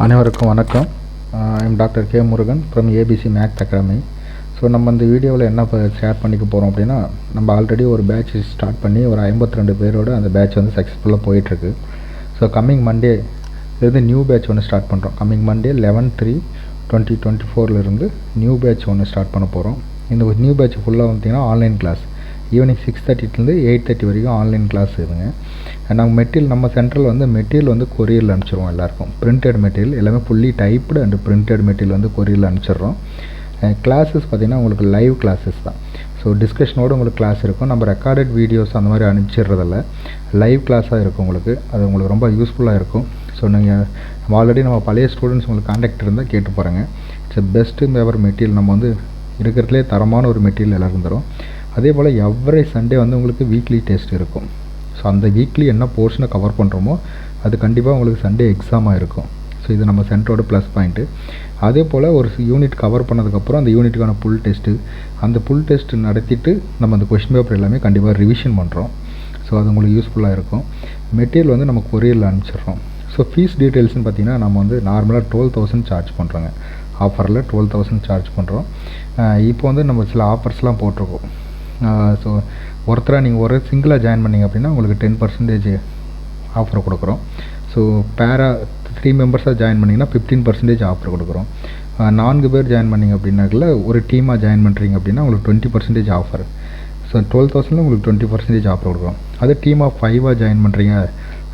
அனைவருக்கும் வணக்கம். I'm doctor K Murugan from ABC Max academy. So நம்ம இந்த வீடியோவில் என்ன ஷேர் பண்ணிக்க போகிறோம் அப்படின்னா, நம்ம ஆல்ரெடி ஒரு பேட்ச் ஸ்டார்ட் பண்ணி ஒரு 52 பேரோட அந்த பேட்ச் வந்து சக்ஸஸ்ஃபுல்லாக போயிட்டுருக்கு. ஸோ கம்மிங் மண்டே இருந்து நியூ பேட்ச் ஒன்று ஸ்டார்ட் பண்ணுறோம். கம்மிங் மண்டே 11/3/2024 நியூ பேட்ச் ஒன்று ஸ்டார்ட் பண்ண போகிறோம். இந்த நியூ பேட்ச் ஃபுல்லாக பார்த்திங்கன்னா ஆன்லைன் கிளாஸ். ஈவினிங் 6:30 8:30 வரைக்கும் ஆன்லைன் கிளாஸ் இதுங்க. நாங்கள் மெட்டீரியல் நம்ம சென்டரில் வந்து மெட்டீரியல் வந்து கொரியரில் அனுப்பிச்சிடுவோம் எல்லாருக்கும். பிரிண்டட் மெட்டீரியல் எல்லாமே fully typed and printed material வந்து கொரியரில் அனுப்பிச்சிடுறோம். கிளாஸஸ் பார்த்திங்கன்னா உங்களுக்கு லைவ் கிளாஸஸ் தான். ஸோ டிஸ்கஷனோடு உங்களுக்கு கிளாஸ் இருக்கும். நம்ம ரெக்கார்டட் வீடியோஸ் அந்த மாதிரி அனுப்பிச்சிடுறதில்ல, லைவ் கிளாஸாக இருக்கும் உங்களுக்கு. அது உங்களுக்கு ரொம்ப யூஸ்ஃபுல்லாக இருக்கும். ஸோ நீங்கள் ஆல்ரெடி நம்ம பழைய ஸ்டூடெண்ட்ஸ் உங்களுக்கு கான்டாக்ட் இருந்தால் கேட்டு பாருங்கள். It's best ever material. நம்ம வந்து இருக்கிறதுலே தரமான ஒரு மெட்டீரியல் எல்லாருக்கும் தரும். அதே போல் எவ்ரி சண்டே வந்து உங்களுக்கு வீக்லி டெஸ்ட் இருக்கும். ஸோ அந்த வீக்லி என்ன போர்ஷனை கவர் பண்ணுறோமோ அது கண்டிப்பாக உங்களுக்கு சண்டே எக்ஸாமாக இருக்கும். ஸோ இது நம்ம சென்டரோட ப்ளஸ் பாயிண்ட்டு. அதே போல் ஒரு யூனிட் கவர் பண்ணதுக்கப்புறம் அந்த யூனிட்டுக்கான புல் டெஸ்ட்டு, அந்த புல் டெஸ்ட் நடத்திட்டு நம்ம அந்த கொஷின் பேப்பர் எல்லாமே கண்டிப்பாக ரிவிஷன் பண்ணுறோம். ஸோ அது உங்களுக்கு யூஸ்ஃபுல்லாக இருக்கும். மெட்டீரியல் வந்து நம்ம கொரியரில் அனுப்பிச்சிடுறோம். ஸோ ஃபீஸ் டீட்டெயில்ஸ்னு பார்த்திங்கன்னா நம்ம வந்து நார்மலாக 12,000 சார்ஜ் பண்ணுறோங்க. ஆஃபரில் 12,000 சார்ஜ் பண்ணுறோம். இப்போ வந்து நம்ம சில ஆஃபர்ஸ்லாம் போட்டிருக்கோம். ஸோ ஒருத்தராக நீங்கள் ஒரு சிங்கிளாக ஜாயின் பண்ணிங்க அப்படின்னா உங்களுக்கு 10% ஆஃபர் கொடுக்குறோம். ஸோ பேரா 3 மெம்பர்ஸாக ஜாயின் பண்ணிங்கன்னா 15% ஆஃபர் கொடுக்குறோம். 4 பேர் ஜாயின் பண்ணிங்க அப்படின்னாக்கல ஒரு டீமாக ஜாயின் பண்ணுறீங்க அப்படின்னா உங்களுக்கு 20% ஆஃபர். ஸோ 12,000 உங்களுக்கு 20% ஆஃபர் கொடுக்குறோம். அதே டீம் ஆஃப் 5ஆக ஜாயின் பண்ணுறீங்க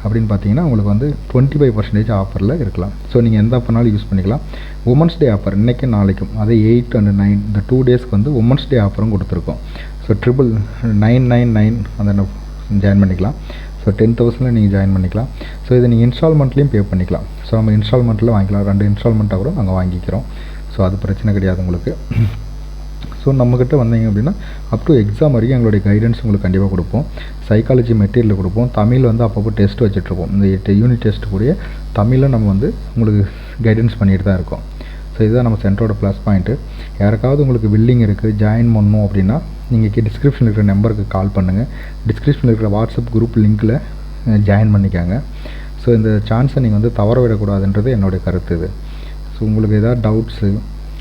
அப்படின்னு பார்த்தீங்கன்னா உங்களுக்கு வந்து 25% ஆஃபரில் இருக்கலாம். ஸோ நீங்கள் எந்த ஆஃபர்னாலும் யூஸ் பண்ணிக்கலாம். உமன்ஸ் டே ஆஃபர் இன்றைக்கும் நாளைக்கும், அதே 8 and 9 இந்த 2 டேஸ்க்கு வந்து உமன்ஸ் டே ஆஃபரும் கொடுத்துருக்கோம். ஸோ 999 அந்த ஜாயின் பண்ணிக்கலாம். ஸோ 10,000 நீங்கள் ஜாயின் பண்ணிக்கலாம். ஸோ இதை நீங்கள் இன்ஸ்டால்மெண்ட்லேயும் பே பண்ணிக்கலாம். ஸோ நம்ம இன்ஸ்டால்மெண்ட்டில் வாங்கிக்கலாம். 2 இன்ஸ்டால்மெண்ட்டாக கூட நாங்கள் வாங்கிக்கிறோம். ஸோ அது பிரச்சனை கிடையாது உங்களுக்கு. ஸோ நம்மக்கிட்ட வந்தீங்க அப்படின்னா அப் டு எக்ஸாம் வரைக்கும் எங்களுடைய கைடன்ஸ் உங்களுக்கு கண்டிப்பாக கொடுப்போம். சைக்காலஜி மெட்டீரியல் கொடுப்போம். தமிழ் வந்து அப்பப்போ டெஸ்ட் வச்சுட்ருப்போம். இந்த 8 யூனிட் டெஸ்ட் கூடிய தமிழில் நம்ம வந்து உங்களுக்கு கைடன்ஸ் பண்ணிட்டு தான் இருக்கோம். ஸோ இதுதான் நம்ம சென்டரோட ப்ளஸ் பாயிண்ட்டு. யாருக்காவது உங்களுக்கு வில்லிங் இருக்குது ஜாயின் பண்ணணும் அப்படின்னா நீங்கள் டிஸ்கிரிப்ஷனில் இருக்கிற நம்பருக்கு கால் பண்ணுங்கள். டிஸ்கிரிப்ஷனில் இருக்கிற வாட்ஸ்அப் குரூப் லிங்க்கில் ஜாயின் பண்ணிக்காங்க. ஸோ இந்த சான்ஸை நீங்கள் வந்து தவற விடக்கூடாதுன்றது என்னுடைய கருத்து இது. ஸோ உங்களுக்கு ஏதாவது டவுட்ஸு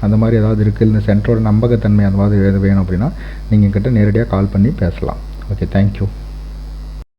அந்த மாதிரி ஏதாவது இருக்குது, இந்த சென்டரோட நம்பகத்தன்மை அந்த மாதிரி எது வேணும் அப்படின்னா நீங்கள் என்கிட்ட நேரடியாக கால் பண்ணி பேசலாம். Okay, thank you.